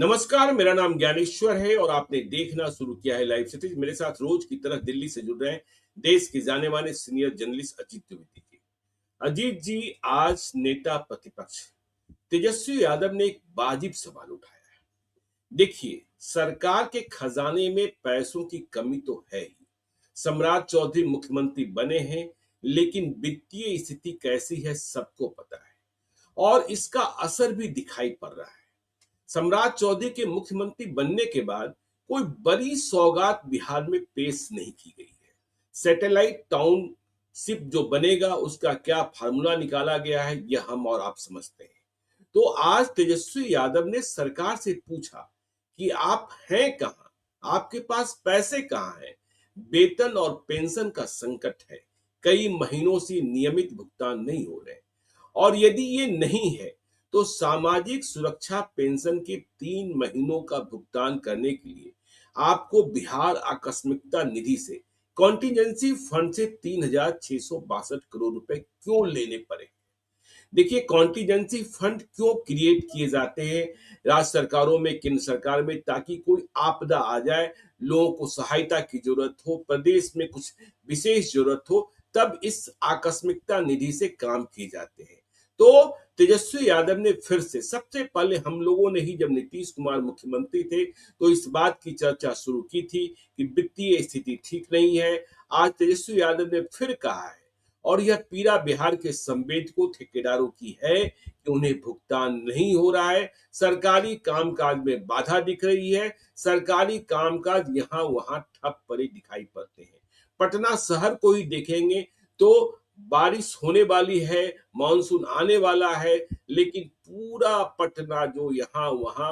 नमस्कार, मेरा नाम ज्ञानेश्वर है और आपने देखना शुरू किया है लाइव सिटीज। मेरे साथ रोज की तरह दिल्ली से जुड़ रहे हैं देश के जाने माने सीनियर जर्नलिस्ट अजीत द्विवेदी जी। अजीत जी, आज नेता प्रतिपक्ष तेजस्वी यादव ने एक वाजिब सवाल उठाया है। देखिए, सरकार के खजाने में पैसों की कमी तो है ही। सम्राट चौधरी मुख्यमंत्री बने हैं, लेकिन वित्तीय स्थिति कैसी है सबको पता है और इसका असर भी दिखाई पड़ रहा है। सम्राट चौधरी के मुख्यमंत्री बनने के बाद कोई बड़ी सौगात बिहार में पेश नहीं की गई है। सैटेलाइट टाउनशिप जो बनेगा उसका क्या फार्मूला निकाला गया है यह हम और आप समझते हैं। तो आज तेजस्वी यादव ने सरकार से पूछा कि आप हैं कहाँ, आपके पास पैसे कहाँ हैं। वेतन और पेंशन का संकट है, कई महीनों से नियमित भुगतान नहीं हो रहे और यदि ये नहीं है तो सामाजिक सुरक्षा पेंशन के 3 महीनों का भुगतान करने के लिए आपको बिहार आकस्मिकता निधि से कॉन्टिजेंसी फंड से 3,662 करोड़ रुपए क्यों लेने पड़े। देखिए, कॉन्टिजेंसी फंड क्यों क्रिएट किए जाते हैं राज्य सरकारों में, केंद्र सरकार में, ताकि कोई आपदा आ जाए, लोगों को सहायता की जरूरत हो, प्रदेश में कुछ विशेष जरूरत हो, तब इस आकस्मिकता निधि से काम किए जाते हैं। तो तेजस्वी यादव ने फिर से, सबसे पहले हम लोगों ने ही जब नीतीश कुमार मुख्यमंत्री थे तो इस बात की चर्चा शुरू की थी कि वित्तीय स्थिति ठीक नहीं है। आज तेजस्वी यादव ने फिर कहा है और यह पीड़ा बिहार के संवेदकों ठेकेदारों की है कि उन्हें भुगतान नहीं हो रहा है, सरकारी कामकाज में बाधा दिख रही है, सरकारी कामकाज यहाँ वहां ठप पड़े दिखाई पड़ते हैं। पटना शहर को ही देखेंगे तो बारिश होने वाली है, मानसून आने वाला है, लेकिन पूरा पटना जो यहाँ वहां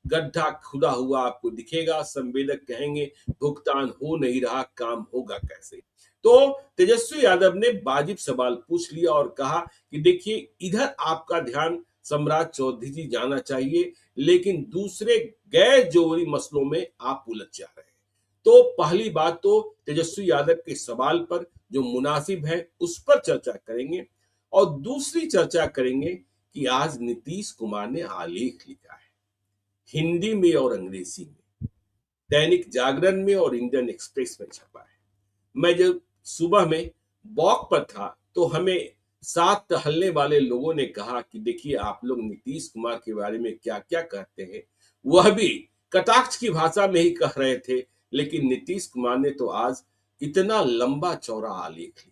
गड्ढा खुदा हुआ आपको दिखेगा। संवेदक कहेंगे भुगतान हो नहीं रहा, काम होगा कैसे। तो तेजस्वी यादव ने वाजिब सवाल पूछ लिया और कहा कि देखिए, इधर आपका ध्यान सम्राट चौधरी जी जाना चाहिए, लेकिन दूसरे गैर जरूरी मसलों में आप उलझ जा रहे हैं। तो पहली बात तो तेजस्वी यादव के सवाल पर जो मुनासिब है उस पर चर्चा करेंगे और दूसरी चर्चा करेंगे कि आज नीतीश कुमार ने आलेख लिखा है हिंदी में और अंग्रेजी में, दैनिक जागरण में और इंडियन एक्सप्रेस में छपा है। मैं जब सुबह में वॉक पर था तो हमें साथ टहलने वाले लोगों ने कहा कि देखिए, आप लोग नीतीश कुमार के बारे में क्या क्या कहते हैं, वह भी कटाक्ष की भाषा में ही कह रहे थे, लेकिन नीतीश कुमार ने तो आज इतना लंबा चौड़ा आलेख लिखा।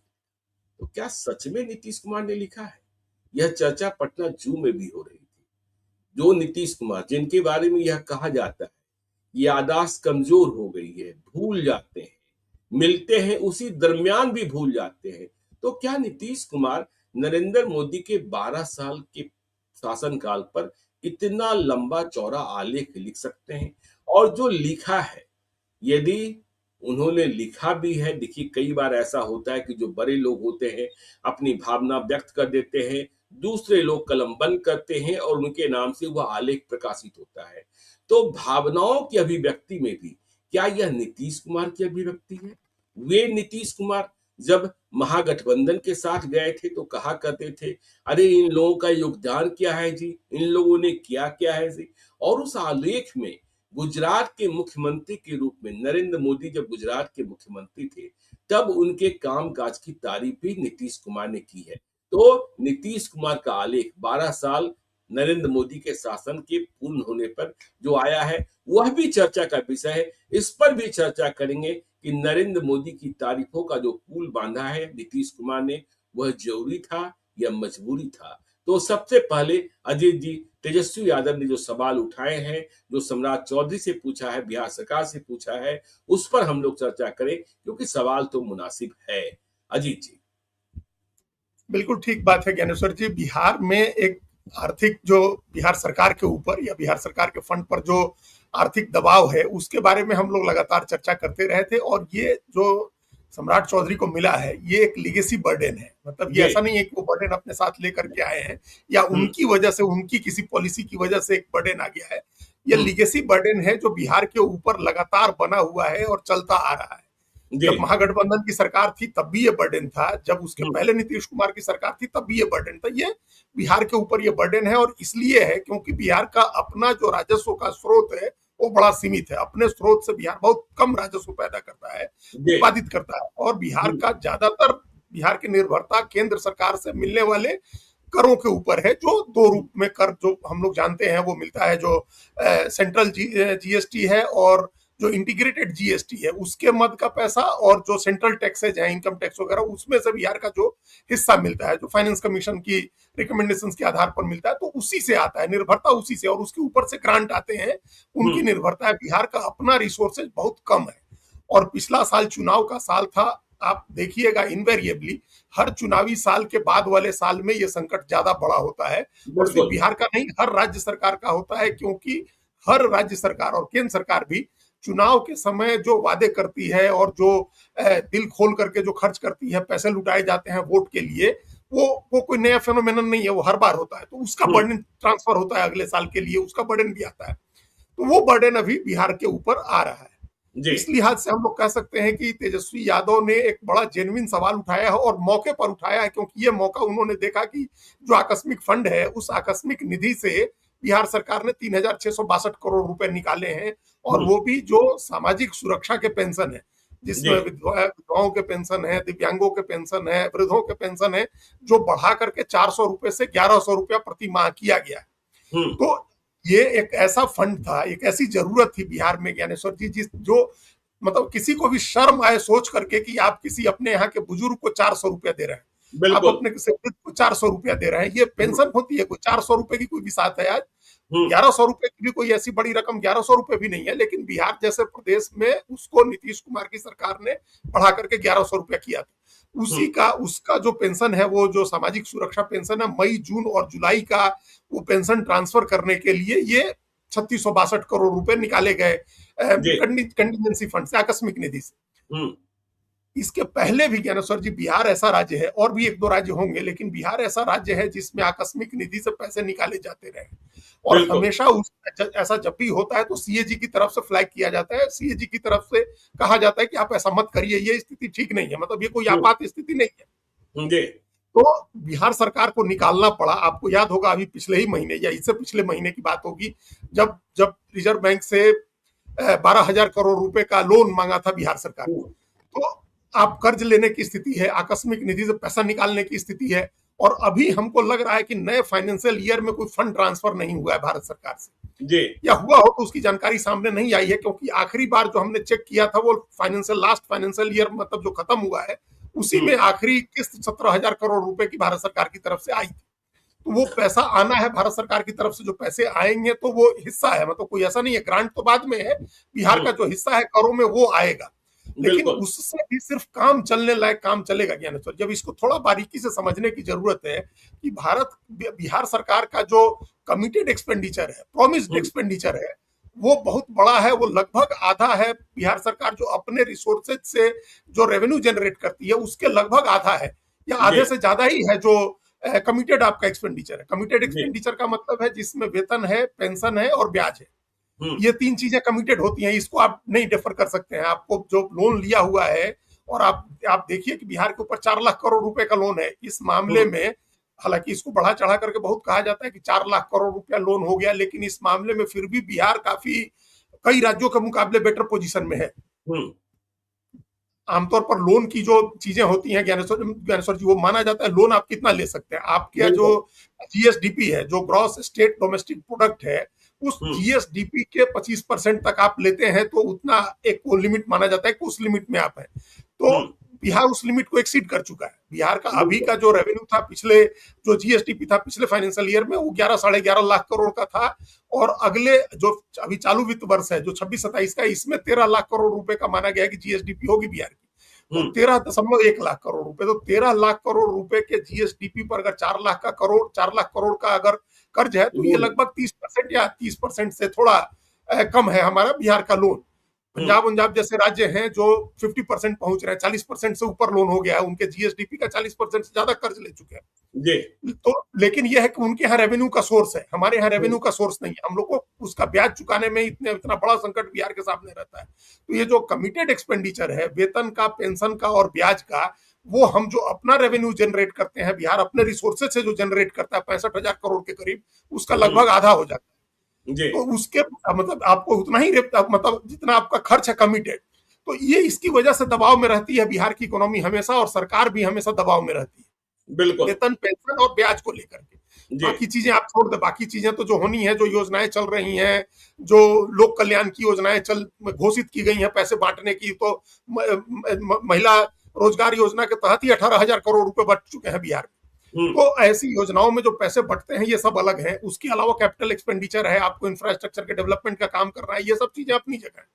तो क्या सच में नीतीश कुमार ने लिखा है? यह चर्चा पटना जू में भी हो रही थी। जो नीतीश कुमार, जिनके बारे में यह कहा जाता है याददाश्त कमजोर हो गई है, भूल जाते हैं, मिलते हैं उसी दरमियान भी भूल जाते हैं, तो क्या नीतीश कुमार नरेंद्र मोदी के 12 साल के शासनकाल पर इतना लंबा चौड़ा आलेख लिख सकते हैं? और जो लिखा है, यदि उन्होंने लिखा भी है, देखिए कई बार ऐसा होता है कि जो बड़े लोग होते हैं अपनी भावना व्यक्त कर देते हैं, दूसरे लोग कलम बंद करते हैं और उनके नाम से वह आलेख प्रकाशित होता है। तो भावनाओं की अभिव्यक्ति में भी क्या यह नीतीश कुमार की अभिव्यक्ति है? वे नीतीश कुमार जब महागठबंधन के साथ गए थे तो कहा करते थे, अरे इन लोगों का योगदान क्या है जी, इन लोगों ने किया क्या है जी। और उस आलेख में गुजरात के मुख्यमंत्री के रूप में नरेंद्र मोदी जब गुजरात के मुख्यमंत्री थे तब उनके कामकाज की तारीफ भी नीतीश कुमार ने की है। तो नीतीश कुमार का आलेख 12 साल नरेंद्र मोदी के शासन के पूर्ण होने पर जो आया है वह भी चर्चा का विषय है। इस पर भी चर्चा करेंगे कि नरेंद्र मोदी की तारीफों का जो पुल बांधा है नीतीश कुमार ने, वह जरूरी था या मजबूरी था। तो सबसे पहले अजीत जी, तेजस्वी यादव ने जो सवाल उठाए हैं, जो सम्राट चौधरी से पूछा है, बिहार सरकार से पूछा है, उस पर हम लोग चर्चा करें क्योंकि सवाल तो मुनासिब है। अजीत जी। बिल्कुल ठीक बात है ज्ञानेश्वर जी। बिहार में एक आर्थिक जो बिहार सरकार के ऊपर या बिहार सरकार के फंड पर जो आर्थिक दबाव है उसके बारे में हम लोग लगातार चर्चा करते रहे थे और ये जो सम्राट चौधरी को मिला है ये एक लीगेसी बर्डन है। मतलब ये ऐसा नहीं है कि वो बर्डन अपने साथ लेकर के आए हैं या उनकी वजह से, उनकी किसी पॉलिसी की वजह से एक बर्डन आ गया है। ये लीगेसी बर्डन है जो बिहार के ऊपर लगातार बना हुआ है और चलता आ रहा है। जी। जब महागठबंधन की सरकार थी तब भी ये बर्डन था, जब उसके हुँ, पहले नीतीश कुमार की सरकार थी तब भी ये बर्डन था। ये बिहार के ऊपर ये बर्डन है, और इसलिए है क्योंकि बिहार का अपना जो राजस्व का स्रोत है वो बड़ा सीमित है। अपने स्रोत से बिहार बहुत कम राजस्व पैदा करता है, जी। उत्पादित करता है, और बिहार हुँ, का ज्यादातर, बिहार की निर्भरता केंद्र सरकार से मिलने वाले करों के ऊपर है, जो दो रूप में कर जो हम लोग जानते हैं वो मिलता है, जो सेंट्रल जीएसटी है, और जो इंटीग्रेटेड जीएसटी है उसके मद का पैसा, और जो सेंट्रल टैक्सेज है, इनकम टैक्स वगैरह, उसमें से बिहार का जो हिस्सा मिलता है, जो फाइनेंस कमीशन की रिकमेंडेशंस के आधार पर मिलता है, तो उसी से आता है, निर्भरता उसी से, और उसके ऊपर से ग्रांट आते हैं, हुँ, उनकी निर्भरता है। बिहार का अपना रिसोर्सेज बहुत कम है, और पिछला साल चुनाव का साल था। आप देखिएगा इनवेरिएबली हर चुनावी साल के बाद वाले साल में ये संकट ज्यादा बड़ा होता है, और सिर्फ बिल्कुल। बिहार का नहीं, हर राज्य सरकार का होता है, क्योंकि हर राज्य सरकार और केंद्र सरकार भी चुनाव के समय जो वादे करती है, और जो दिल खोल करके जो खर्च करती है, पैसे लुटाए जाते हैं वोट के लिए, वो कोई नया फेनोमेनन नहीं है, वो हर बार होता है, तो उसका हुँ, बर्डन ट्रांसफर होता है अगले साल के लिए, उसका बर्डन भी आता है। तो वो बर्डन अभी बिहार के ऊपर आ रहा है। जी। इस लिहाज से हम लोग कह सकते हैं कि तेजस्वी यादव ने एक बड़ा जेन्युइन सवाल उठाया है, और मौके पर उठाया है, क्योंकि ये मौका उन्होंने देखा कि जो आकस्मिक फंड है, उस आकस्मिक निधि से बिहार सरकार ने 3,662 करोड़ रुपए निकाले हैं, और हुँ, वो भी जो सामाजिक सुरक्षा के पेंशन है, जी। जिसमें विधवाओं के पेंशन है, दिव्यांगों के पेंशन है, वृद्धों के पेंशन है, जो बढ़ा करके 400 रुपए से 1,100 रुपया प्रति माह किया गया है। हुँ, तो ये एक ऐसा फंड था, एक ऐसी जरूरत थी बिहार में ज्ञानेश्वर जी, जिस जो मतलब किसी को भी शर्म आए सोच करके कि आप किसी अपने यहाँ के बुजुर्ग को 400 रुपया दे रहे हैं, आप बिल्कुल। अपने किसी वृद्ध को 400 रुपया दे रहे हैं। ये हुँ, पेंशन होती है, कोई 400 रुपए की कोई बिसात है आज? हुँ, 1,100 रुपए की भी कोई ऐसी बड़ी रकम 1,100 रुपए भी नहीं है, लेकिन बिहार जैसे प्रदेश में उसको नीतीश कुमार की सरकार ने बढ़ा करके 1,100 रुपया किया था। हुँ, उसी का उसका जो पेंशन है, वो जो सामाजिक सुरक्षा पेंशन है, मई जून और जुलाई का वो पेंशन ट्रांसफर करने के लिए ये 3662 करोड़ रुपए निकाले गए जी। कंटीजेंसी फंड से, आकस्मिक निधि से। हुँ, इसके पहले भी ज्ञानेश्वर जी बिहार ऐसा राज्य है, और भी एक दो राज्य होंगे, लेकिन बिहार ऐसा राज्य है जिसमें आकस्मिक निधि से पैसे निकाले जाते रहे, और बिल्कुल। हमेशा ऐसा जब भी होता है तो सीएजी की तरफ से फ्लैग किया जाता है, सीएजी की तरफ से कहा जाता है कि आप ऐसा मत करिए, ये स्थिति ठीक नहीं है, मतलब ये कोई हुँ, आपात स्थिति नहीं है। जी। तो बिहार सरकार को निकालना पड़ा। आपको याद होगा अभी पिछले ही महीने या इससे पिछले महीने की बात होगी, जब जब रिजर्व बैंक से 12,000 करोड़ रुपए का लोन मांगा था बिहार सरकार हुँ, ने। तो आप कर्ज लेने की स्थिति है, आकस्मिक निधि से पैसा निकालने की स्थिति है, और अभी हमको लग रहा है कि नए फाइनेंशियल ईयर में कोई फंड ट्रांसफर नहीं हुआ है भारत सरकार से, जी। या हुआ हो तो उसकी जानकारी सामने नहीं आई है, क्योंकि आखिरी बार जो हमने चेक किया था वो लास्ट फाइनेंशियल ईयर मतलब जो खत्म हुआ है, उसी हुँ, में आखिरी किस्त 17,000 करोड़ रुपए की भारत सरकार की तरफ से आई थी। तो वो पैसा आना है भारत सरकार की तरफ से, जो पैसे आएंगे तो वो हिस्सा है, मतलब कोई ऐसा नहीं है, ग्रांट तो बाद में है, बिहार हुँ, का जो हिस्सा है करों में वो आएगा। लेकिन बिल्कुल। उससे भी सिर्फ काम चलने लायक काम चलेगा ज्ञानेश्वर, जब इसको थोड़ा बारीकी से समझने की जरूरत है कि बिहार सरकार का जो कमिटेड एक्सपेंडिचर है, प्रोमिस्ड हुँ, एक्सपेंडिचर है, वो बहुत बड़ा है। वो लगभग आधा है। बिहार सरकार जो अपने रिसोर्सेज से जो रेवेन्यू जनरेट करती है उसके लगभग आधा है, या जी, आधे से ज्यादा ही है जो कमिटेड आपका एक्सपेंडिचर है। कमिटेड जी। एक्सपेंडिचर का मतलब है जिसमें वेतन है, पेंशन है और ब्याज है। हुँ, ये तीन चीजें कमिटेड होती हैं, इसको आप नहीं डिफर कर सकते हैं। आपको जो लोन लिया हुआ है, और आप देखिए कि बिहार के ऊपर 4 लाख करोड़ रुपए का लोन है। इस मामले हुँ, में हालांकि इसको बढ़ा चढ़ा करके बहुत कहा जाता है कि 4 लाख करोड़ रुपया लोन हो गया, लेकिन इस मामले में फिर भी बिहार काफी कई राज्यों के मुकाबले बेटर पोजीशन में है। हुँ, आमतौर पर लोन की जो चीजें होती हैं ज्ञानेश्वर ज्ञानेश्वर जी, वो माना जाता है लोन आप कितना ले सकते हैं। आपके जो बिल्कुल। जीएसडीपी है, जो ग्रॉस स्टेट डोमेस्टिक प्रोडक्ट है, उस हुँ, जीएसडीपी के 25% तक आप लेते हैं तो उतना एक वो लिमिट माना जाता है कि उस लिमिट में आप हैं। तो हुँ, बिहार उस लिमिट को एक्सीड कर चुका है। बिहार का अभी बिल्कुल। का जो रेवेन्यू था, पिछले जो जीएसडीपी था पिछले फाइनेंशियल ईयर में, वो 11 साढ़े 11 लाख करोड़ का था, और अगले जो अभी चालू वित्त वर्ष है जो 26-27 का, इसमें 13 लाख करोड़ रुपए का माना गया है कि जीएसडीपी होगी बिहार की। तो हुँ, 13.1 लाख करोड़ रुपए, तो 13 लाख करोड़ रुपए के जीएसडीपी पर अगर 4 लाख करोड़ का अगर कर्ज है, तो ये लोन है। लगभग 30% या 30% से थोड़ा कम है हमारा बिहार का लोन। हम्म, पंजाब पंजाब जैसे राज्य हैं जो 50% पहुंच रहे हैं, 40% से ऊपर लोन हो गया है, उनके जीएसडीपी का 40% से ज्यादा कर्ज ले चुके हैं। जी, तो लेकिन यह है कि उनके यहाँ रेवेन्यू का सोर्स है, हमारे यहाँ हम्म, रेवेन्यू का सोर्स नहीं है, हम लोग को उसका ब्याज चुकाने में इतना बड़ा संकट बिहार के सामने रहता है। तो ये जो कमिटेड एक्सपेंडिचर है वेतन का, पेंशन का और ब्याज का, वो हम जो अपना रेवेन्यू जनरेट करते हैं, बिहार अपने रिसोर्सेज से जो जनरेट करता है 65,000 करोड़ के करीब, उसका हम्म, लगभग आधा हो जाता है। जी, तो उसके मतलब आपको उतना ही मतलब जितना आपका खर्च है कमिटेड, तो ये इसकी वजह से दबाव में रहती है बिहार की इकोनॉमी हमेशा, और सरकार भी हमेशा दबाव में रहती है बिल्कुल, वेतन, पेंशन और ब्याज को लेकर के। जी, बाकी चीजें आप छोड़ दे, बाकी चीजें तो जो होनी है, जो योजनाएं चल रही हैं, जो लोक कल्याण की योजनाएं चल घोषित की गई हैं पैसे बांटने की, तो महिला रोजगार योजना के तहत ही 18,000 करोड़ रुपए बच चुके हैं बिहार में। हम्म, तो ऐसी योजनाओं में जो पैसे बटते हैं ये सब अलग है, उसके अलावा कैपिटल एक्सपेंडिचर है, आपको इंफ्रास्ट्रक्चर के डेवलपमेंट का काम करना है, ये सब चीजें अपनी जगह है।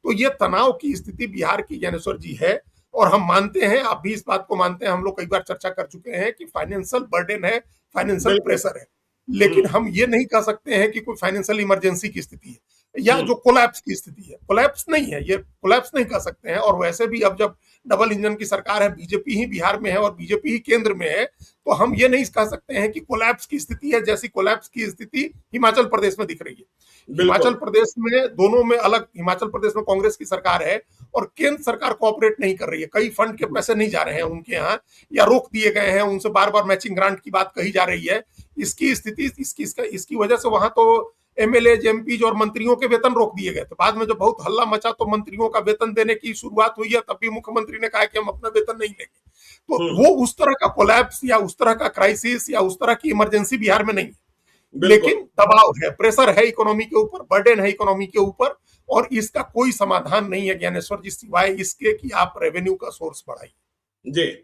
तो ये तनाव की स्थिति बिहार की ज्ञानेश्वर जी है। और हम मानते हैं, आप भी इस बात को मानते हैं, हम लोग कई बार चर्चा कर चुके हैं कि फाइनेंशियल बर्डन है, फाइनेंशियल बिल्कुल, प्रेशर है। लेकिन हम्म, हम ये नहीं कह सकते हैं कि कोई फाइनेंशियल इमरजेंसी की स्थिति है या हम्म, जो कोलैप्स की स्थिति है। कोलैप्स नहीं है, ये कोलैप्स नहीं कर सकते हैं। और वैसे भी अब जब डबल इंजन की सरकार है, बीजेपी ही बिहार में है और बीजेपी ही केंद्र में है, तो हम ये नहीं कह सकते हैं कि कोलैप्स की स्थिति है, जैसी कोलैप्स की स्थिति हिमाचल प्रदेश में दिख रही है। हिमाचल बिल्कुल, प्रदेश में दोनों में अलग, हिमाचल प्रदेश में कांग्रेस की सरकार है और केंद्र सरकार कोऑपरेट नहीं कर रही है, कई फंड के पैसे नहीं जा रहे हैं उनके यहाँ, या रोक दिए गए हैं, उनसे बार बार मैचिंग ग्रांट की बात कही जा रही है। इसकी स्थिति इसकी वजह से वहां तो एमएलए, एमपी और मंत्रियों के वेतन रोक दिए गए थे। बाद में जब बहुत हल्ला मचा तो मंत्रियों का वेतन देने की शुरुआत हुई है, तब भी मुख्यमंत्री ने कहा कि हम अपना वेतन नहीं लेंगे। तो हम्म, वो उस तरह का कोलैप्स या उस तरह का क्राइसिस या उस तरह की इमरजेंसी बिहार में नहीं है। बिल्कुल, लेकिन दबाव है, प्रेशर है इकोनॉमी के ऊपर, बर्डन है इकोनॉमी के ऊपर, और इसका कोई समाधान नहीं है ज्ञानेश्वर जी, सिवाय इसके कि आप रेवेन्यू का सोर्स बढ़ाइए। जी,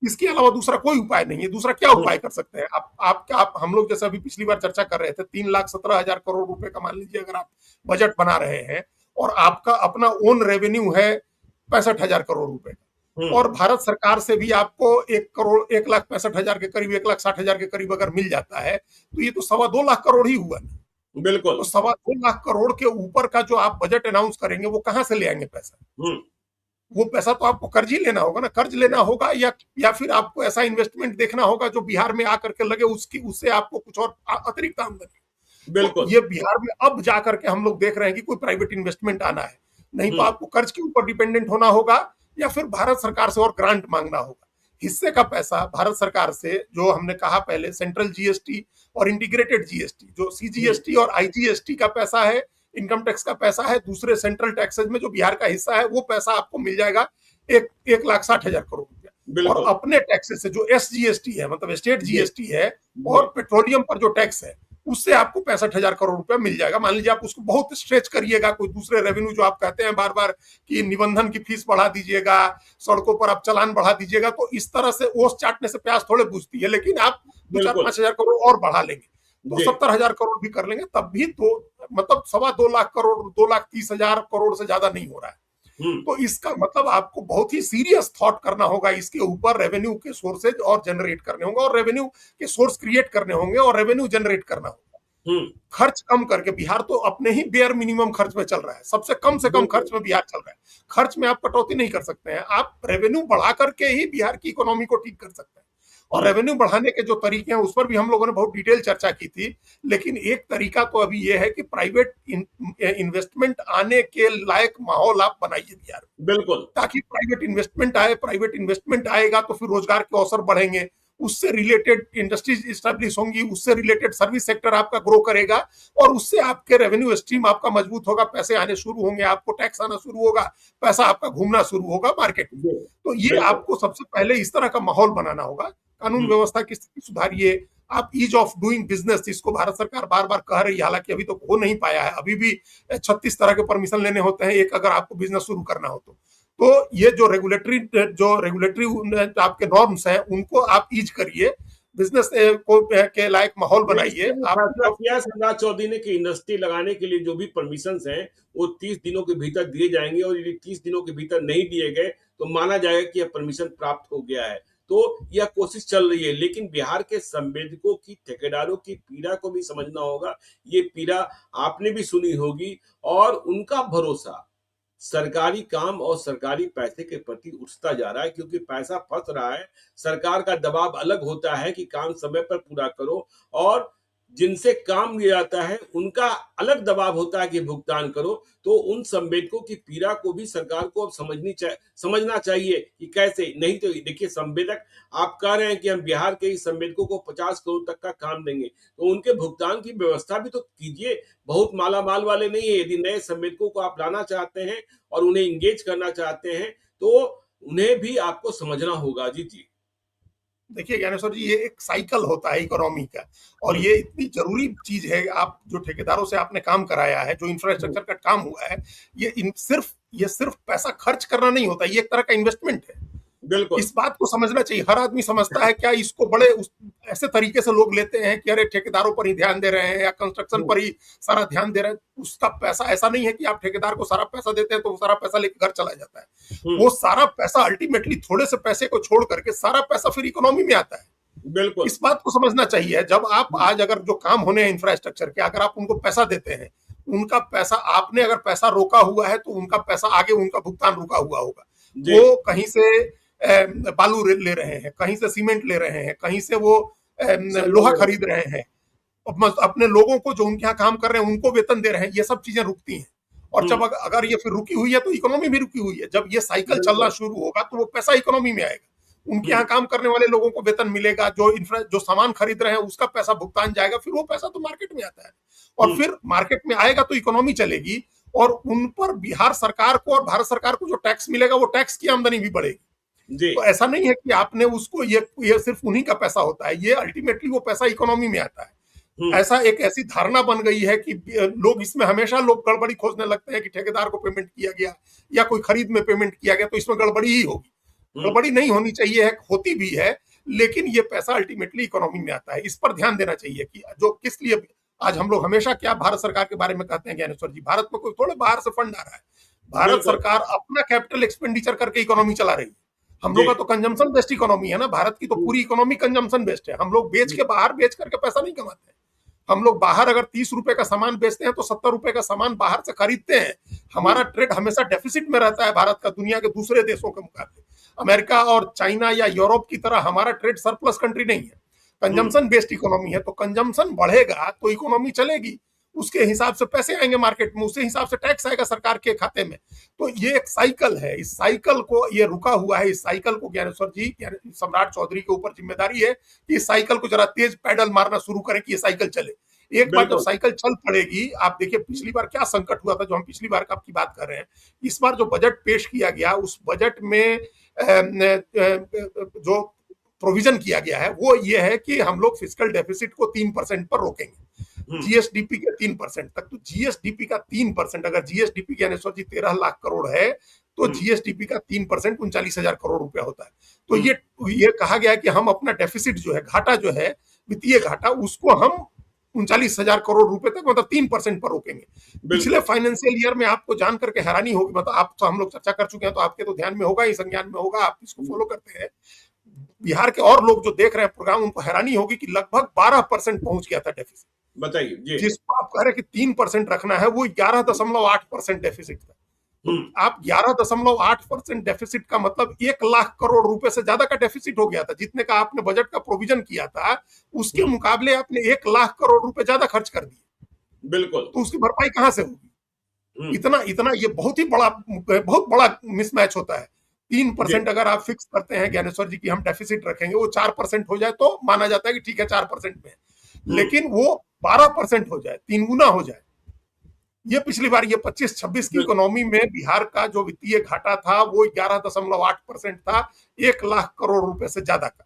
इसके अलावा दूसरा कोई उपाय नहीं है। दूसरा क्या हम्म, उपाय कर सकते हैं आप हम लोग जैसे अभी पिछली बार चर्चा कर रहे थे, 3,17,000 करोड़ रुपए का मान लीजिए अगर आप बजट बना रहे हैं, और आपका अपना ओन रेवेन्यू है 65,000 करोड़ रुपए का, हम्म, और भारत सरकार से भी आपको 1 करोड़ 1,65,000 के करीब, 1,60,000 के करीब अगर मिल जाता है, तो ये तो 2.25 लाख करोड़ ही हुआ ना। बिल्कुल, तो 2.25 लाख करोड़ के ऊपर का जो आप बजट अनाउंस करेंगे, वो कहां से ले आएंगे पैसा? हम्म, वो पैसा तो आपको कर्ज ही लेना होगा ना, कर्ज लेना होगा, या फिर आपको ऐसा इन्वेस्टमेंट देखना होगा जो बिहार में आकर के लगे, उसकी उससे आपको कुछ और अतिरिक्त आमदनी। तो बिल्कुल, ये बिहार में अब जाकर के हम लोग देख रहे हैं कि कोई प्राइवेट इन्वेस्टमेंट आना है, नहीं तो हम्म, आपको कर्ज के ऊपर डिपेंडेंट होना होगा, या फिर भारत सरकार से और ग्रांट मांगना होगा। हिस्से का पैसा भारत सरकार से, जो हमने कहा पहले, सेंट्रल जीएसटी और इंटीग्रेटेड जीएसटी, जो हम्म, सीजीएसटी और आईजीएसटी का पैसा है, इनकम टैक्स का पैसा है, दूसरे सेंट्रल टैक्सेज में जो बिहार का हिस्सा है, वो पैसा आपको मिल जाएगा 1,60,000 करोड़ रुपया। और बिल्कुल, अपने टैक्सेस से जो एसजीएसटी है, मतलब स्टेट जी, जीएसटी है, जी, और पेट्रोलियम पर जो टैक्स है, उससे आपको 65,000 करोड़ रुपया मिल जाएगा। मान लीजिए आप उसको बहुत स्ट्रेच करिएगा, कोई दूसरे रेवेन्यू जो आप कहते हैं बार बार कि निबंधन की फीस बढ़ा दीजिएगा, सड़कों पर आप चालान बढ़ा दीजिएगा, तो इस तरह से ओस चाटने से प्यास थोड़े बुझती है, लेकिन आप दो चार बिल्कुल, 5,000 करोड़ और बढ़ा लेंगे, तो जी, 70,000 करोड़ भी कर लेंगे, तब भी तो मतलब 2.25 लाख करोड़, 2,30,000 करोड़ से ज्यादा नहीं हो रहा है। हम्म, तो इसका मतलब आपको बहुत ही सीरियस थॉट करना होगा इसके ऊपर, रेवेन्यू के सोर्सेज और जनरेट करने होंगे, और रेवेन्यू के सोर्स क्रिएट करने होंगे, और रेवेन्यू जनरेट करना होगा। हम्म, खर्च कम करके, बिहार तो अपने ही बेयर मिनिमम खर्च में चल रहा है, सबसे कम से कम बिल्कुल, खर्च में बिहार चल रहा है। खर्च में आप कटौती नहीं कर सकते हैं, आप रेवेन्यू बढ़ा करके ही बिहार की इकोनॉमी को ठीक कर सकते हैं। और हम्म, रेवेन्यू बढ़ाने के जो तरीके हैं उस पर भी हम लोगों ने बहुत डिटेल चर्चा की थी। लेकिन एक तरीका तो अभी यह है कि प्राइवेट इन्वेस्टमेंट आने के लायक माहौल आप बनाइए बिहार में, बिल्कुल, ताकि प्राइवेट इन्वेस्टमेंट आए। प्राइवेट इन्वेस्टमेंट आएगा तो फिर रोजगार के अवसर बढ़ेंगे, उससे रिलेटेड इंडस्ट्रीज स्टैब्लिश होंगी, उससे रिलेटेड सर्विस सेक्टर आपका ग्रो करेगा, और उससे आपके रेवेन्यू स्ट्रीम आपका मजबूत होगा, पैसे आने शुरू होंगे, आपको टैक्स आना शुरू होगा, पैसा आपका घूमना शुरू होगा मार्केट में। जी, तो ये बिल्कुल, आपको सबसे पहले इस तरह का माहौल बनाना होगा। कानून हम्म, व्यवस्था की स्थिति सुधारिए, आप ईज ऑफ डूइंग बिजनेस, जिसको भारत सरकार बार बार कह रही है, हालांकि अभी तो हो नहीं पाया है, अभी भी 36 तरह के परमिशन लेने होते हैं एक, अगर आपको बिजनेस शुरू करना हो तो ये जो रेगुलेटरी आपके नॉर्म्स हैं, उनको आप ईज करिए, बिजनेस को के लायक माहौल नहीं, बनाइए इसमें भी आप। फैसला किया है सम्राट चौधरी ने कि इंडस्ट्री लगाने के लिए जो भी परमिशंस हैं वो 30 दिनों के भीतर दिए जाएंगे, और यदि 30 दिनों के भीतर नहीं दिए गए तो माना जाएगा कि यह परमिशन प्राप्त हो गया है। तो यह कोशिश चल रही है, लेकिन बिहार के संवेदकों की, ठेकेदारों की पीड़ा को भी समझना होगा। ये पीड़ा आपने भी सुनी होगी, और उनका भरोसा सरकारी काम और सरकारी पैसे के प्रति उठता जा रहा है, क्योंकि पैसा फंस रहा है। सरकार का दबाव अलग होता है कि काम समय पर पूरा करो, और जिनसे काम लिया जाता है उनका अलग दबाव होता है कि भुगतान करो। तो उन संवेदकों की पीड़ा को भी सरकार को अब समझना चाहिए कि कैसे। नहीं तो देखिए, संवेदक आप कह रहे हैं कि हम बिहार के ही संवेदकों को 50 करोड़ तक का काम देंगे, तो उनके भुगतान की व्यवस्था भी तो कीजिए। बहुत माला माल वाले नहीं है। यदि नए संवेदकों को आप लाना चाहते हैं और उन्हें इंगेज करना चाहते हैं, तो उन्हें भी आपको समझना होगा। जी जी। देखिए ज्ञानेश्वर जी, ये एक साइकिल होता है इकोनॉमी का, और ये इतनी जरूरी चीज है। आप जो ठेकेदारों से आपने काम कराया है, जो इंफ्रास्ट्रक्चर का काम हुआ है, ये सिर्फ पैसा खर्च करना नहीं होता, ये एक तरह का इन्वेस्टमेंट है। बिल्कुल। इस बात को समझना चाहिए। हर आदमी समझता है क्या इसको ऐसे तरीके से लोग लेते हैं कि अरे ठेकेदारों पर ही ध्यान दे रहे हैं या कंस्ट्रक्शन पर ही सारा ध्यान दे रहे हैं। उसका पैसा ऐसा नहीं है कि आप ठेकेदार को सारा पैसा देते हैं तो वो सारा पैसा लेकर घर चला जाता है। वो सारा पैसा अल्टीमेटली थोड़े से पैसे को छोड़ करके सारा पैसा फिर इकोनॉमी में आता है। बिल्कुल। इस बात को समझना चाहिए। जब आप आज अगर जो काम होने हैं इंफ्रास्ट्रक्चर के, अगर आप उनको पैसा देते हैं, उनका पैसा आपने अगर पैसा रोका हुआ है तो उनका पैसा आगे उनका भुगतान रुका हुआ होगा। वो कहीं से बालू ले रहे हैं, कहीं से सीमेंट ले रहे हैं, कहीं से वो लोहा खरीद रहे हैं, अपने लोगों को जो उनके यहाँ काम कर रहे हैं उनको वेतन दे रहे हैं। ये सब चीजें रुकती हैं, और जब अगर ये फिर रुकी हुई है तो इकोनॉमी भी रुकी हुई है। जब ये साइकिल चलना शुरू होगा तो वो पैसा इकोनॉमी में आएगा, उनके यहाँ काम करने वाले लोगों को वेतन मिलेगा, जो सामान खरीद रहे हैं उसका पैसा भुगतान जाएगा, फिर वो पैसा तो मार्केट में आता है, और फिर मार्केट में आएगा तो इकोनॉमी चलेगी, और उन पर बिहार सरकार को और भारत सरकार को जो टैक्स मिलेगा वो टैक्स की आमदनी भी बढ़ेगी। तो ऐसा नहीं है कि आपने उसको ये सिर्फ उन्हीं का पैसा होता है, ये अल्टीमेटली वो पैसा इकोनॉमी में आता है। ऐसा एक ऐसी धारणा बन गई है कि लोग इसमें हमेशा गड़बड़ी खोजने लगते हैं कि ठेकेदार को पेमेंट किया गया या कोई खरीद में पेमेंट किया गया तो इसमें गड़बड़ी ही होगी। गड़बड़ी नहीं होनी चाहिए है, होती भी है, लेकिन ये पैसा अल्टीमेटली इकोनॉमी में आता है। इस पर ध्यान देना चाहिए कि जो किस लिए आज हम लोग हमेशा क्या भारत सरकार के बारे में कहते हैं ज्ञानेश्वर जी, भारत में कोई थोड़े बाहर से फंड आ रहा है। भारत सरकार अपना कैपिटल एक्सपेंडिचर करके इकोनॉमी चला रही है। हम लोग का तो कंजम्पशन बेस्ड इकोनॉमी है ना, भारत की तो पूरी इकोनॉमी कंजम्पशन बेस्ड है। हम लोग बेच के बाहर बेच करके पैसा नहीं कमाते हैं। हम लोग बाहर अगर 30 रुपए का सामान बेचते हैं तो 70 रुपए का सामान बाहर से खरीदते हैं। हमारा ट्रेड हमेशा डेफिसिट में रहता है भारत का, दुनिया के दूसरे देशों के मुकाबले। अमेरिका और चाइना या यूरोप की तरह हमारा ट्रेड सरप्लस कंट्री नहीं है, कंजम्पशन बेस्ड इकोनॉमी है। तो कंजम्पशन बढ़ेगा तो इकोनॉमी चलेगी, उसके हिसाब से पैसे आएंगे मार्केट में, उसी हिसाब से टैक्स आएगा सरकार के खाते में। तो ये एक साइकिल है, इस साइकिल को ये रुका हुआ है। इस साइकिल को ज्ञानेश्वर जी, सम्राट चौधरी के ऊपर जिम्मेदारी है कि इस साइकिल को जरा तेज पैडल मारना शुरू करें कि ये साइकिल चले। एक बार जब साइकिल चल पड़ेगी, आप देखिए पिछली बार क्या संकट हुआ था, जो हम पिछली बार आपकी बात कर रहे हैं। इस बार जो बजट पेश किया गया, उस बजट में जो प्रोविजन किया गया है वो ये है कि हम लोग फिस्कल डेफिसिट को 3% पर रोकेंगे, जीएसडीपी के 3% तक। तो जीएसडीपी का 3%, अगर जीएसडीपी ज्ञानेश्वर जी 13 लाख करोड़ है तो जीएसडीपी का 3% 39,000 करोड़ रुपया होता है। तो ये कहा गया है कि हम अपना डेफिसिट जो है, घाटा जो है, वित्तीय घाटा, उसको हम 39,000 करोड़ रुपए तक, मतलब 3% पर रोकेंगे। पिछले फाइनेंशियल ईयर में आपको जान करके हैरानी होगी, मतलब आप तो, हम लोग चर्चा कर चुके हैं तो आपके तो ध्यान में होगा, ही संज्ञान में होगा, आप इसको फॉलो करते हैं। बिहार के और लोग जो देख रहे हैं प्रोग्राम, उनको हैरानी होगी कि लगभग 12% पहुंच गया था डेफिसिट। बताइए। जिसको आप कह रहे हैं कि 3% रखना है, वो 11.8% डेफिसिट था। तो आप 11.8% डेफिसिट का मतलब 1 लाख करोड़ रुपए से ज्यादा का डेफिसिट हो गया था। जितने का आपने बजट का प्रोविजन किया था उसके मुकाबले आपने 1 लाख करोड़ रुपए ज्यादा खर्च कर दिए। बिल्कुल। तो उसकी भरपाई कहां से होगी? इतना ये बहुत बड़ा मिसमैच होता है। 3% अगर आप फिक्स करते हैं ज्ञानेश्वर जी की हम डेफिसिट रखेंगे, वो 4% हो जाए तो माना जाता है कि ठीक है 4% में, लेकिन वो 12% हो जाए, 3 गुना हो जाए। ये पिछली बार, ये 25-26 की इकोनॉमी में बिहार का जो वित्तीय घाटा था वो 11.8% था, 1 लाख करोड़ रुपए से ज्यादा का।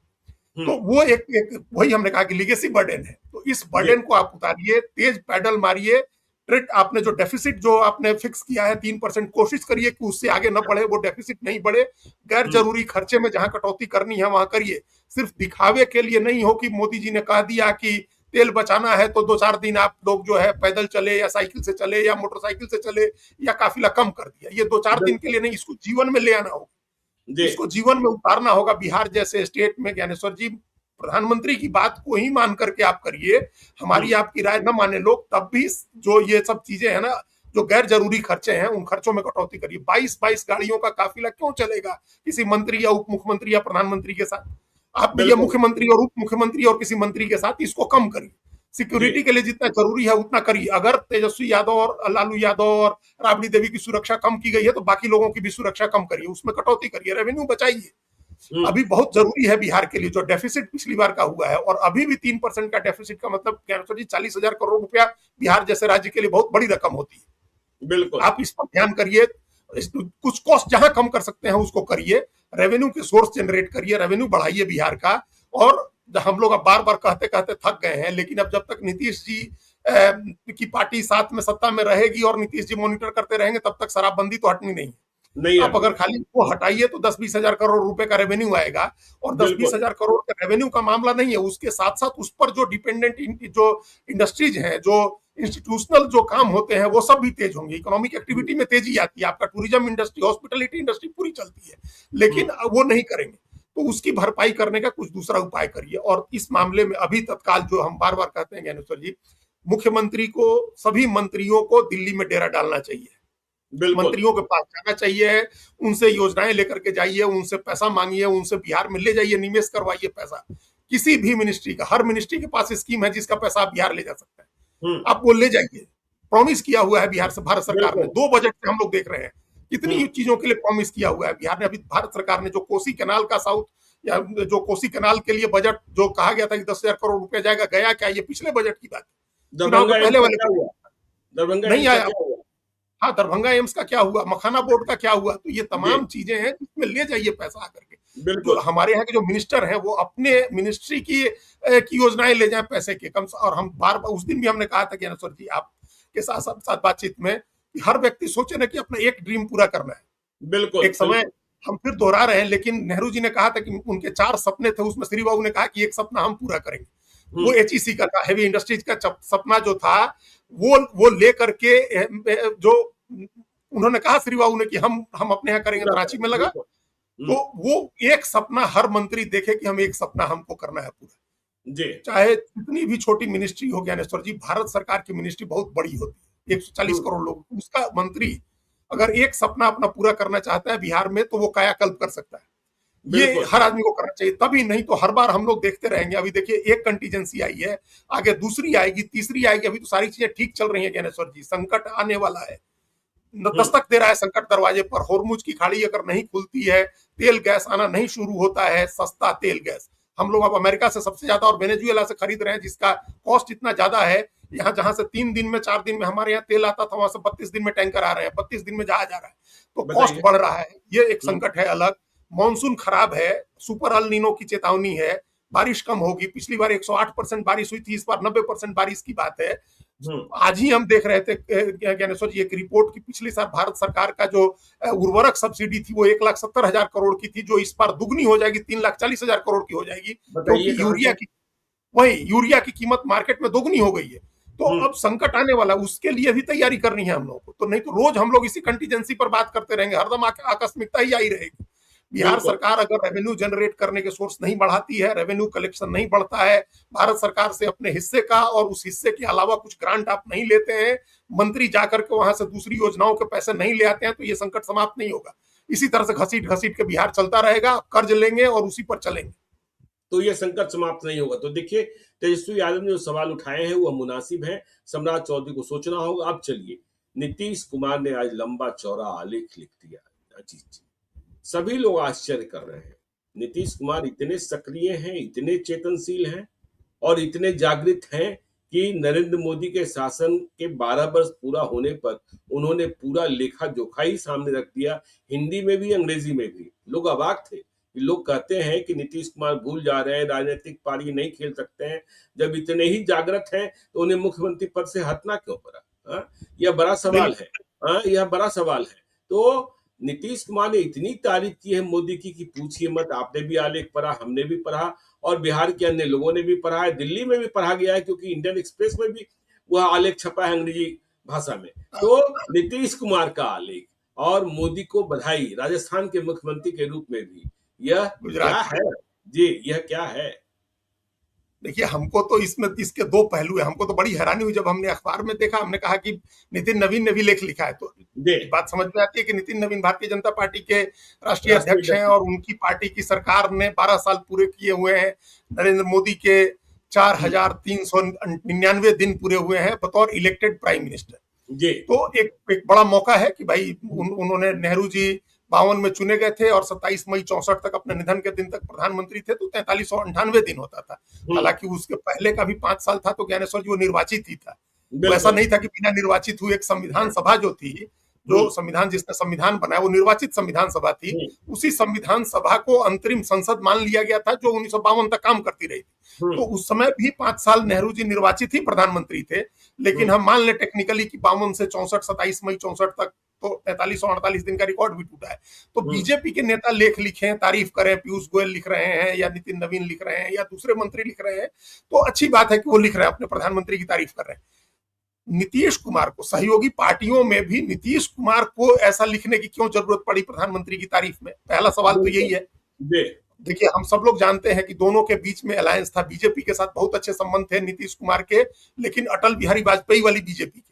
तो वो एक वही हमने कहा कि लीगेसी बर्डन है। तो इस बर्डन को आप उतारिए, तेज पैडल मारिए। ट्रेड आपने जो डेफिसिट जो आपने फिक्स किया है 3%, कोशिश करिए कि उससे आगे न बढ़े, वो डेफिसिट नहीं बढ़े। गैर जरूरी खर्चे में जहां कटौती करनी है वहां करिए। सिर्फ दिखावे के लिए नहीं हो कि मोदी जी ने कह दिया कि तेल बचाना है तो 2-4 दिन आप लोग जो है पैदल चले या साइकिल से चले या मोटरसाइकिल से चले या काफिला कम कर दिया। ये 2-4 दिन के लिए नहीं, इसको जीवन में ले आना होगा, इसको जीवन में उतारना होगा। बिहार जैसे स्टेट में ज्ञानेश्वर जी, प्रधानमंत्री की बात को ही मान करके आप करिए, हमारी आपकी राय न माने लोग, तब भी जो ये सब चीजें है ना, जो गैर जरूरी खर्चे हैं उन खर्चों में कटौती करिए। 22-22 गाड़ियों का काफिला क्यों चलेगा किसी मंत्री या उप मुख्यमंत्री या प्रधानमंत्री के साथ? आप ये बिल्कुल। मुख्यमंत्री और उप मुख्यमंत्री और किसी मंत्री के साथ इसको कम करिए। जी। सिक्योरिटी के लिए जितना जरूरी है उतना करिए। अगर तेजस्वी यादव और लालू यादव और राबड़ी देवी की सुरक्षा कम की गई है तो बाकी लोगों की भी सुरक्षा कम करिए, उसमें कटौती करिए, रेवेन्यू बचाइए। हम्म। अभी बहुत जरूरी है बिहार के लिए। जो डेफिसिट पिछली बार का हुआ है और अभी भी 3% का डेफिसिट का मतलब ज्ञानेश्वर जी 40,000 करोड़ रुपया बिहार जैसे राज्य के लिए बहुत बड़ी रकम होती है। बिल्कुल। आप इस पर ध्यान करिए। कुछ कॉस्ट जहां कम कर सकते हैं उसको करिए, रेवेन्यू के सोर्स जनरेट करिए, रेवेन्यू बढ़ाइए बिहार का। और हम लोग अब बार बार कहते कहते थक गए हैं, लेकिन अब जब तक नीतीश जी की पार्टी साथ में सत्ता में रहेगी और नीतीश जी मॉनिटर करते रहेंगे तब तक शराबबंदी तो हटनी नहीं। नहीं आप हटनी। अगर खाली वो हटाइए तो 10-20 हजार करोड़ रुपए का रेवेन्यू आएगा। और 10-20 बिल्कुल। हजार करोड़ का रेवेन्यू का मामला नहीं है, उसके साथ साथ उस पर जो डिपेंडेंट जो इंडस्ट्रीज हैं, जो इंस्टीट्यूशनल जो काम होते हैं वो सब भी तेज होंगे। इकोनॉमिक एक्टिविटी में तेजी आती है, आपका टूरिज्म इंडस्ट्री, हॉस्पिटलिटी इंडस्ट्री पूरी चलती है, हम्म। लेकिन वो नहीं करेंगे। तो उसकी भरपाई करने का कुछ दूसरा उपाय करिए। और इस मामले में अभी तत्काल जो हम बार बार कहते हैं ज्ञानेश्वर जी, मुख्यमंत्री को, सभी मंत्रियों को दिल्ली में डेरा डालना चाहिए। बिल्कुल। मंत्रियों के पास जाना चाहिए, उनसे योजनाएं लेकर के जाइए, उनसे पैसा मांगिए, उनसे बिहार में ले जाइए, निवेश करवाइए पैसा। किसी भी मिनिस्ट्री का, हर मिनिस्ट्री के पास स्कीम है जिसका पैसा आप बिहार ले जा सकते हैं, हम्म। आप वो ले जाइए। प्रॉमिस किया हुआ है बिहार से, भारत सरकार ने बिल्कुल। 2 बजट से हम लोग देख रहे हैं कितनी हम्म। चीजों के लिए प्रॉमिस किया हुआ है बिहार ने। अभी भारत सरकार ने जो कोसी कैनाल का साउथ या जो कोसी कैनाल के लिए बजट जो कहा गया था कि 10,000 करोड़ रुपया जाएगा, गया क्या? ये पिछले बजट की बात है, चुनाव के दरभंगा एम्स पहले का वाले क्या हुआ? दरभंगा नहीं एम्स का आया। क्या हुआ? हाँ, दरभंगा एम्स का क्या हुआ, मखाना बोर्ड का क्या हुआ? तो ये जी। तमाम चीजें हैं जिसमें ले जाइए पैसा आकर के। जो बिल्कुल। हमारे यहाँ के जो मिनिस्टर हैं वो अपने मिनिस्ट्री की योजनाएं ले जाएं पैसे के कम। और हम बार बार उस दिन भी हमने कहा था कि अनसर जी आपके साथ साथ, साथ बातचीत में कि हर व्यक्ति सोचे ना कि अपना एक ड्रीम पूरा करना है। बिल्कुल। एक समय बिल्कुल। हम फिर दोहरा रहे हैं, लेकिन नेहरू जी ने कहा था कि उनके 4 सपने थे, उसमें श्री बाबू ने कहा कि एक सपना हम पूरा करेंगे। वो हम्म। एचईसी का था, हेवी इंडस्ट्रीज का सपना जो था, वो लेकर के जो उन्होंने कहा श्री बाबू ने कि हम अपने यहाँ करेंगे, तो पूरा रांची में करें, लगा। बिल्कुल। तो वो एक सपना हर मंत्री देखे कि हम एक सपना हमको करना है पूरा। जी। चाहे कितनी भी छोटी मिनिस्ट्री हो ज्ञानेश्वर जी, भारत सरकार की मिनिस्ट्री बहुत बड़ी होती है, 140 हम्म। करोड़ लोग, उसका मंत्री अगर एक सपना अपना पूरा करना चाहता है बिहार में तो वो कायाकल्प कर सकता है। ये बिल्कुल। हर आदमी को करना चाहिए, तभी नहीं तो हर बार हम लोग देखते रहेंगे। अभी देखिए एक कंटीजेंसी आई है, आगे दूसरी आएगी, तीसरी आएगी। अभी तो सारी चीजें ठीक चल रही है ज्ञानेश्वर जी, संकट आने वाला है, हम्म। दस्तक दे रहा है संकट दरवाजे पर। होर्मुज की खाड़ी अगर नहीं खुलती है, तेल गैस आना नहीं शुरू होता है, सस्ता तेल गैस हम लोग अब अमेरिका से सबसे ज्यादा और वेनेजुएला से खरीद रहे हैं, जिसका कॉस्ट इतना ज्यादा है। यहाँ जहां से 3 दिन में 4 दिन में हमारे यहाँ तेल आता था, वहां से 32 दिन में टैंकर आ रहे हैं, 32 दिन में जहाज आ रहा है। तो कॉस्ट बताइए। बढ़ रहा है, ये एक हम्म। संकट है अलग। मानसून खराब है, सुपर अल नीनो की चेतावनी है, बारिश कम होगी। पिछली बार 108% बारिश हुई थी, इस बार 90% बारिश की बात है। हम्म। आज ही हम देख रहे थे ज्ञानेश्वर जी एक रिपोर्ट की, पिछले साल भारत सरकार का जो उर्वरक सब्सिडी थी वो 1,70,000 करोड़ की थी, जो इस बार दुगनी हो जाएगी, 3,40,000 करोड़ की हो जाएगी, बताइए क्योंकि कहाँ से? यूरिया की कीमत मार्केट में दोगुनी हो गई है। तो हम्म। अब संकट आने वाला, उसके लिए भी तैयारी करनी है हम लोगों को। तो नहीं तो रोज हम लोग इसी कंटीजेंसी पर बात करते रहेंगे, हरदम आकस्मिकता ही आई रहेगी। बिहार बिल्कुल। सरकार अगर रेवेन्यू जनरेट करने के सोर्स नहीं बढ़ाती है, रेवेन्यू कलेक्शन नहीं बढ़ता है, भारत सरकार से अपने हिस्से का और उस हिस्से के अलावा कुछ ग्रांट आप नहीं लेते हैं, मंत्री जाकर के वहां से दूसरी योजनाओं के पैसे नहीं ले आते हैं, तो ये संकट समाप्त नहीं होगा। इसी तरह से घसीट घसीट के बिहार चलता रहेगा, कर्ज लेंगे और उसी पर चलेंगे। तो ये संकट समाप्त नहीं होगा। तो देखिए, तेजस्वी यादव ने जो सवाल उठाए हैं वो मुनासिब हैं, सम्राट चौधरी को सोचना होगा। अब चलिए, नीतीश कुमार ने आज लंबा चौड़ा आलेख लिख दिया। अजीत जी, सभी लोग आश्चर्य कर रहे हैं। नीतीश कुमार इतने सक्रिय हैं, इतने चेतनशील हैं और इतने जागृत हैं कि नरेंद्र मोदी के शासन के 12 वर्ष पूरा होने पर उन्होंने पूरा लेखा जोखा ही सामने रख दिया, हिंदी में भी अंग्रेजी में भी। लोग अवाक थे। लोग कहते हैं कि नीतीश कुमार भूल जा रहे हैं, राजनीतिक पारी नहीं खेल सकते हैं। जब इतने ही जागृत हैं तो उन्हें मुख्यमंत्री पद से हटना क्यों पड़ा? हाँ? यह बड़ा सवाल है। हाँ, यह बड़ा सवाल है। तो नीतीश कुमार ने इतनी तारीफ की है मोदी की कि पूछिए मत। आपने भी आलेख पढ़ा, हमने भी पढ़ा और बिहार के अन्य लोगों ने भी पढ़ा है, दिल्ली में भी पढ़ा गया है, क्योंकि इंडियन एक्सप्रेस में भी वह आलेख छपा है अंग्रेजी भाषा में। तो नीतीश कुमार का आलेख और मोदी को बधाई, राजस्थान के मुख्यमंत्री के रूप में भी। यह क्या गुजरात है जी? यह क्या है? देखिए, हमको तो इसमें इसके दो पहलू है। हमको तो बड़ी हैरानी हुई जब हमने अखबार में देखा, हमने कहा कि नितिन नवीन ने भी लेख लिखा है, तो जी। बात समझ में आती है कि नितिन नवीन भारतीय जनता पार्टी के राष्ट्रीय राष्ट्रीय अध्यक्ष हैं अध्यक्ष। और उनकी पार्टी की सरकार ने 12 साल पूरे किए हुए हैं। नरेंद्र मोदी के 4,399 दिन पूरे हुए हैं बतौर इलेक्टेड प्राइम मिनिस्टर। जी। तो एक बड़ा मौका है कि भाई उन्होंने, नेहरू जी 52 में चुने गए थे और 27 मई 64 तक, अपने निधन के दिन तक प्रधानमंत्री थे, तो 4398 दिन होता था। हालांकि उसके पहले का भी 5 साल था, तो ज्ञानेश्वर जी वो निर्वाचित ही था। तो ऐसा नहीं था कि बिना निर्वाचित हुए। एक संविधान सभा जो थी, जो संविधान, जिसने संविधान बनाया, वो निर्वाचित संविधान सभा थी। उसी संविधान सभा को अंतरिम संसद मान लिया गया था, जो 1952 तक काम करती रही थी। तो उस समय भी 5 साल नेहरू जी निर्वाचित ही प्रधानमंत्री थे। लेकिन हम मान ले टेक्निकली कि 52 से 64, 27 मई 64 तक, तो 4348 दिन का रिकॉर्ड भी टूटा है। तो बीजेपी के नेता लेख लिखे, तारीफ करें, पीयूष गोयल लिख रहे हैं या नितिन नवीन लिख रहे हैं या दूसरे मंत्री लिख रहे हैं, तो अच्छी बात है कि वो लिख रहे हैं, अपने प्रधानमंत्री की तारीफ कर रहे हैं। नीतीश कुमार को, सहयोगी पार्टियों में भी नीतीश कुमार को ऐसा लिखने की क्यों जरूरत पड़ी प्रधानमंत्री की तारीफ में? पहला सवाल तो यही है। देखिए, हम सब लोग जानते हैं कि दोनों के बीच में अलायंस था। बीजेपी के साथ बहुत अच्छे संबंध थे नीतीश कुमार के, लेकिन अटल बिहारी वाजपेयी वाली बीजेपी के।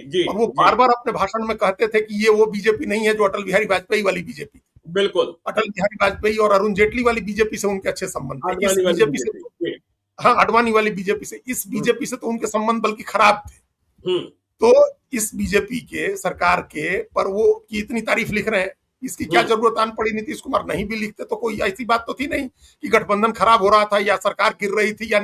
जी, और वो बार बार अपने भाषण में कहते थे कि ये वो बीजेपी नहीं है जो अटल बिहारी वाजपेयी वाली बीजेपी। बिल्कुल। अटल बिहारी वाजपेयी और अरुण जेटली वाली बीजेपी से उनके अच्छे संबंध थे। इस बीजेपी से, हाँ, आडवाणी वाली बीजेपी से, इस बीजेपी से तो उनके संबंध बल्कि खराब थे। तो इस बीजेपी के सरकार के पर वो की इतनी तारीफ लिख रहे हैं, इसकी क्या जरूरत आन पड़ी? नीतीश कुमार नहीं भी लिखते तो कोई ऐसी बात तो थी नहीं कि गठबंधन खराब हो रहा था या सरकार गिर रही थी या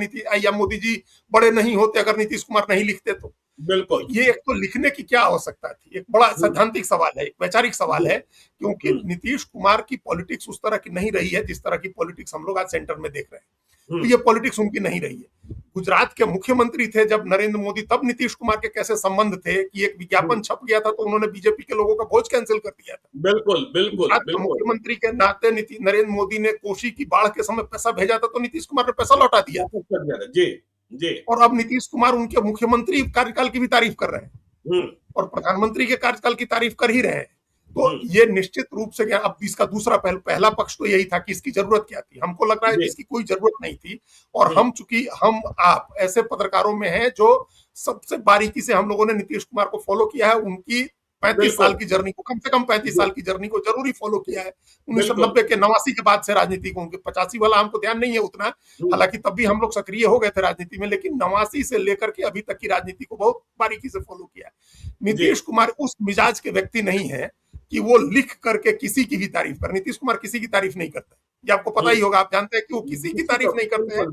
मोदी जी बड़े नहीं होते अगर नीतीश कुमार नहीं लिखते तो। बिल्कुल, ये एक तो लिखने की क्या आवश्यकता थी? एक बड़ा सैद्धांतिक सवाल है, एक वैचारिक सवाल है, क्योंकि नीतीश कुमार की पॉलिटिक्स उस तरह की नहीं रही है जिस तरह की पॉलिटिक्स हम लोग आज सेंटर में देख रहे हैं। तो ये पॉलिटिक्स उनकी नहीं रही है। गुजरात के मुख्यमंत्री थे जब नरेंद्र मोदी, तब नीतीश कुमार के कैसे संबंध थे कि एक विज्ञापन छप गया था तो उन्होंने बीजेपी के लोगों का भोज कैंसिल कर दिया था। बिल्कुल। मुख्यमंत्री के नाते नरेंद्र मोदी ने कोसी की बाढ़ के समय पैसा भेजा था तो नीतीश कुमार ने पैसा लौटा दिया। जी। और अब नीतीश कुमार उनके मुख्यमंत्री कार्यकाल की भी तारीफ कर रहे हैं और प्रधानमंत्री के कार्यकाल की तारीफ कर ही रहे हैं। तो ये निश्चित रूप से, अब इसका दूसरा पहला पक्ष तो यही था कि इसकी जरूरत क्या थी। हमको लग रहा है कि इसकी कोई जरूरत नहीं थी। और चूंकि हम आप ऐसे पत्रकारों में हैं जो सबसे बारीकी से हम लोगों ने नीतीश कुमार को फॉलो किया है, उनकी 35 साल की जर्नी को, कम से कम 35 साल की जर्नी को जरूरी फॉलो किया है। 1990 के 89 के बाद से राजनीति को, उनके 85 वाला हमको ध्यान नहीं है उतना, हालांकि तब भी हम लोग सक्रिय हो गए थे राजनीति में, लेकिन 89 से लेकर के अभी तक की राजनीति को बहुत बारीकी से फॉलो किया है। नीतीश कुमार उस मिजाज के व्यक्ति नहीं है कि वो लिख करके किसी की भी तारीफ कर। नीतीश कुमार किसी की तारीफ नहीं करते, ये आपको पता ही होगा, आप जानते हैं कि वो किसी की तारीफ नहीं करते हैं।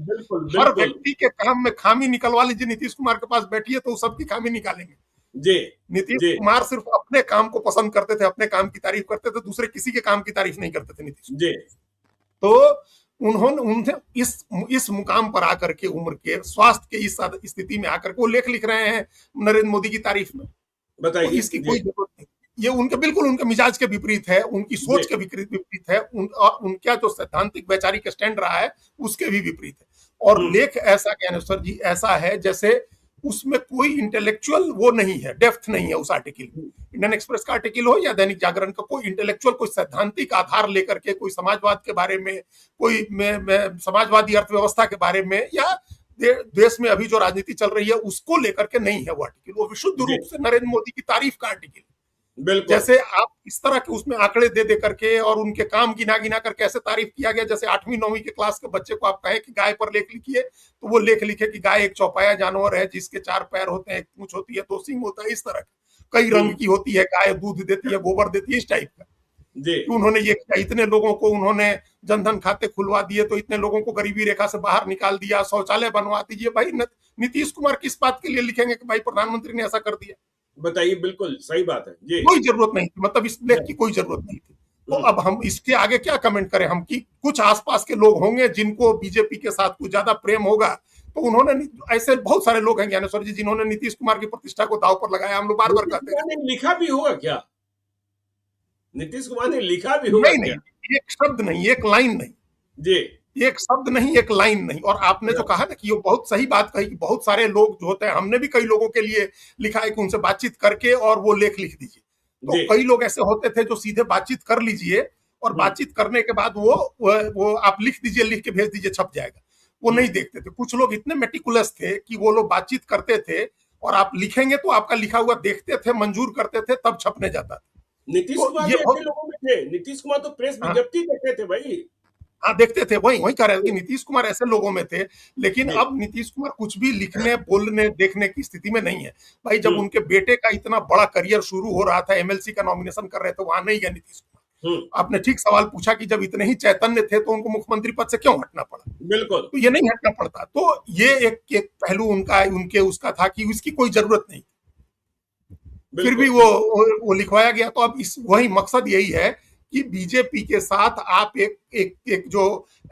हर व्यक्ति के काम में खामी निकलवा लीजिए, नीतीश कुमार के पास बैठिए तो सबकी खामी निकालेंगे। नीतीश कुमार सिर्फ अपने काम को पसंद करते थे, अपने काम की तारीफ करते थे, दूसरे किसी के काम की तारीफ नहीं करते थे नीतीश। तो उन्होंने इस मुकाम पर आकर के, उम्र के, स्वास्थ्य के इस स्थिति में आकर के वो लेख लिख रहे हैं नरेंद्र मोदी की तारीफ में। बताइए, तो इसकी कोई जरूरत नहीं। ये उनके मिजाज के विपरीत है, उनकी सोच के विपरीत है, उनका जो सैद्धांतिक वैचारिक स्टैंड रहा है उसके भी विपरीत है। और लेख ऐसा, ज्ञानेश्वर जी, ऐसा है जैसे उसमें कोई इंटेलेक्चुअल वो नहीं है, डेप्थ नहीं है उस आर्टिकल में। इंडियन एक्सप्रेस का आर्टिकल हो या दैनिक जागरण का, कोई इंटेलेक्चुअल, कोई सैद्धांतिक आधार लेकर के, कोई समाजवाद के बारे में, कोई समाजवादी अर्थव्यवस्था के बारे में, या देश में अभी जो राजनीति चल रही है उसको लेकर के नहीं है वो आर्टिकल। वो विशुद्ध रूप से नरेंद्र मोदी की तारीफ का आर्टिकल। जैसे आप इस तरह के उसमें आंकड़े दे करके और उनके काम गिना गिना कर कैसे तारीफ किया गया, जैसे 8वीं 9वीं के क्लास के बच्चे को आप कहें कि गाय पर लेख लिखिए तो वो लेख लिखे कि गाय एक चौपाया जानवर है जिसके 4 पैर होते हैं, एक पूंछ होती है, 2 सींग होता है, इस तरह कई रंग की होती है गाय, दूध देती है, गोबर देती है, इस टाइप का। उन्होंने ये किया, इतने लोगों को उन्होंने जनधन खाते खुलवा दिए, तो इतने लोगों को गरीबी रेखा से बाहर निकाल दिया, शौचालय बनवा दीजिए। भाई नीतीश कुमार किस बात के लिए लिखेंगे कि भाई प्रधानमंत्री ने ऐसा कर दिया? बताइए, बिल्कुल सही बात है जी। कोई जरूरत नहीं थी, मतलब इस लेख की कोई जरूरत नहीं थी। तो अब हम इसके आगे क्या कमेंट करें हम, कि कुछ आसपास के लोग होंगे जिनको बीजेपी के साथ कुछ ज्यादा प्रेम होगा, तो उन्होंने, ऐसे बहुत सारे लोग हैं ज्ञानेश्वर जी जिन्होंने नीतीश कुमार की प्रतिष्ठा को दांव पर लगाया। हम लोग बार बार कहते हैं, लिखा भी होगा क्या? नीतीश कुमार ने लिखा भी होगा? नहीं, एक शब्द नहीं, एक लाइन नहीं जी, एक शब्द नहीं, एक लाइन नहीं। और आपने जो कहा ना कि ये बहुत सही बात कही कि बहुत सारे लोग जो होते हैं, हमने भी कई लोगों के लिए लिखा है कि उनसे बातचीत करके और वो लेख लिख दीजिए। तो कई लोग ऐसे होते थे जो सीधे बातचीत कर लीजिए और बातचीत करने के बाद वो आप लिख दीजिए, लिख के भेज दीजिए, छप जाएगा। वो नहीं देखते थे। कुछ लोग इतने मेटिकुलस थे कि वो लोग बातचीत करते थे और आप लिखेंगे तो आपका लिखा हुआ देखते थे, मंजूर करते थे, तब छपने जाता था। नीतीश तो कुमार ये भी ऐसे बहुत लोगों में थे। नीतीश कुमार तो प्रेस हाँ, विज्ञप्ति देते थे भाई। हाँ, देखते थे, वही वही कह रहे हैं कि जी, नीतीश कुमार ऐसे लोगों में थे। लेकिन जी। अब नीतीश कुमार कुछ भी लिखने, बोलने, देखने की स्थिति में नहीं है। भाई जब हुँ, उनके बेटे का इतना बड़ा करियर शुरू हो रहा था, एमएलसी का नॉमिनेशन कर रहे थे, वहां नहीं गए नीतीश कुमार। हुँ, आपने ठीक सवाल पूछा कि जब इतने ही चैतन्य थे तो उनको मुख्यमंत्री पद से क्यों हटना पड़ा? बिल्कुल, तो ये नहीं हटना पड़ता। तो ये एक पहलू उनका उनके उसका था कि उसकी कोई जरूरत नहीं। फिर भी बिल्कुल, बिल्कुल। वो लिखवाया गया। तो अब इस वही मकसद यही है कि बीजेपी के साथ आप एक जो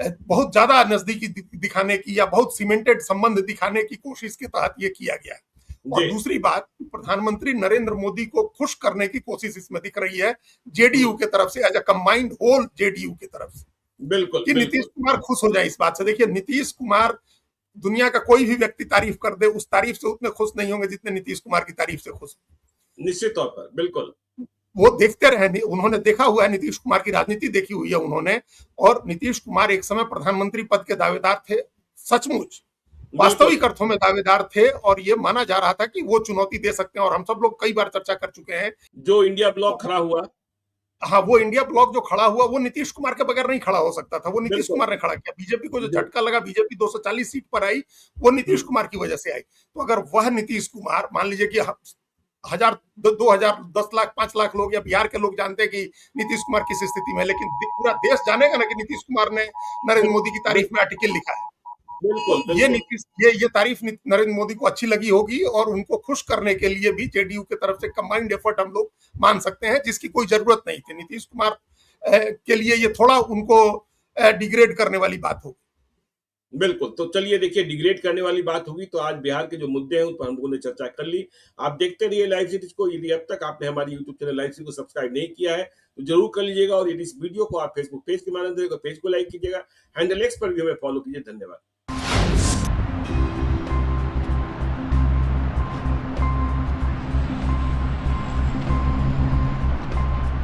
बहुत ज्यादा नजदीकी दिखाने की या बहुत सीमेंटेड संबंध दिखाने की कोशिश के तहत ये किया गया है। जी, और दूसरी बात, प्रधानमंत्री नरेंद्र मोदी को खुश करने की कोशिश इसमें दिख रही है, हुँ, जेडीयू के तरफ से, as a combined whole JDU की तरफ से, बिल्कुल, कि नीतीश बिल्कुल। कुमार खुश हो जाए इस बात से। देखिए, नीतीश कुमार, दुनिया का कोई भी व्यक्ति तारीफ कर दे, उस तारीफ से उतने खुश नहीं होंगे जितने नीतीश कुमार की तारीफ से खुश। निश्चित तौर पर, बिल्कुल। वो देखते रहे, उन्होंने देखा हुआ है, नीतीश कुमार की राजनीति देखी हुई है उन्होंने। और नीतीश कुमार एक समय प्रधानमंत्री पद के दावेदार थे, सचमुच बिल्कुल, वास्तविक अर्थों में दावेदार थे, और ये माना जा रहा था कि वो चुनौती दे सकते हैं। और हम सब लोग कई बार चर्चा कर चुके हैं। जो इंडिया ब्लॉक तो खड़ा हुआ, हाँ, वो इंडिया ब्लॉक जो खड़ा हुआ, वो नीतीश कुमार के बगैर नहीं खड़ा हो सकता था। वो नीतीश बिल्कुल, कुमार ने खड़ा किया। बीजेपी को जो जी, झटका लगा, बीजेपी 240 सीट पर आई, वो हुँ, नीतीश कुमार की वजह से आई। तो अगर वह नीतीश कुमार, मान लीजिए कि 1000, 2000, 10 लाख, 5 लाख लोग या बिहार के लोग जानते हैं कि नीतीश कुमार किस स्थिति में है, लेकिन पूरा देश जानेगा ना कि नीतीश कुमार ने नरेंद्र बिल्कुल, मोदी की तारीफ में आर्टिकल लिखा है। तो बिल्कुल, ये बिल्कुल, नीतीश, ये तारीफ नरेंद्र मोदी को अच्छी लगी होगी, और उनको खुश करने के लिए भी जेडीयू की तरफ से कंबाइंड एफर्ट हम लोग मान सकते हैं, जिसकी कोई जरूरत नहीं थी। नीतीश कुमार के लिए ये थोड़ा उनको डिग्रेड करने वाली बात होगी। बिल्कुल। तो चलिए देखिए, डिग्रेड करने वाली बात होगी तो आज बिहार के जो मुद्दे हैं उन पर हम लोगों ने चर्चा कर ली। आप देखते रहिए लाइव सिटीज़ को। यदि अब तक आपने हमारे यूट्यूब चैनल लाइव सिटी को सब्सक्राइब नहीं किया है तो ज़रूर कर लीजिएगा, और यदि इस वीडियो को आप फेसबुक पेज के माध्यम से पेज को लाइक कीजिएगा। हैंडल एक्स पर भी हमें फॉलो कीजिए। धन्यवाद।